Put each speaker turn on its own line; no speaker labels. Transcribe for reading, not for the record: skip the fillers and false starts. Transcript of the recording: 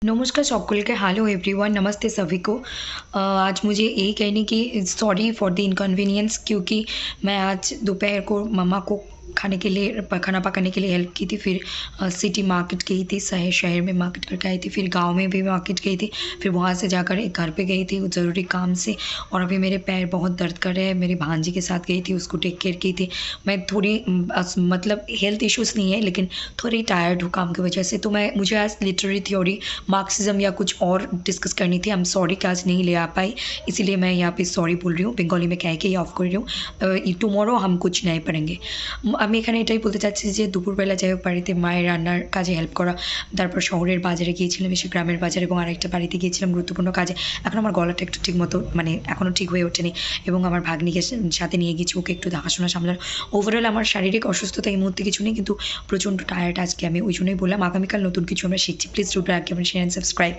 नमस्कार সকলকে hello everyone नमस्ते सभी को आज मुझे यही कहने की सॉरी फॉर द इनकन्वीनियंस क्योंकि मैं आज दोपहर को मम्मा को खाने के लिए खाना पकाने के लिए हेल्प की थी। फिर सिटी मार्केट गई थी, शहर में मार्केट करके आई थी। फिर गांव में भी मार्केट गई थी। फिर वहाँ से जाकर एक घर पे गई थी ज़रूरी काम से। और अभी मेरे पैर बहुत दर्द कर रहे हैं। मेरी भांजी के साथ गई थी, उसको टेक केयर की थी। मैं थोड़ी मतलब हेल्थ इश्यूज़ नहीं है लेकिन थोड़ी टायर्ड हूँ काम की वजह से। तो मुझे आज लिटरेरी थ्योरी मार्क्सिज्म या कुछ और डिस्कस करनी थी। आई एम सॉरी कि आज नहीं ले आ पाई, इसीलिए मैं यहाँ पे सॉरी बोल रही हूँ। बेंगली में कह के ये ऑफ कर रही हूँ। टुमोरो हम कुछ नए पढ़ेंगे। আমি এখানে এটাই বলতে চাচ্ছি যে দুপুরবেলা যাই হোক বাড়িতে মায়ের রান্নার কাজে হেল্প করা, তারপর শহরের বাজারে গিয়েছিলাম, এসে গ্রামের বাজারে এবং আরেকটা বাড়িতে গিয়েছিলাম গুরুত্বপূর্ণ কাজে। এখন আমার গলাটা একটু ঠিক মতো মানে এখনও ঠিক হয়ে ওঠেনি এবং আমার ভাগ্নিকে সাথে নিয়ে গেছি, ওকে একটু দেখাশোনা সামলানো। ওভারঅল আমার শারীরিক অসুস্থতা এই মুহূর্তে কিছু নেই, কিন্তু প্রচণ্ড টায়ার্ড আজকে আমি, ওই জন্যই বললাম আগামীকাল নতুন কিছু আমরা শিখছি। Please do like, comment, share and subscribe.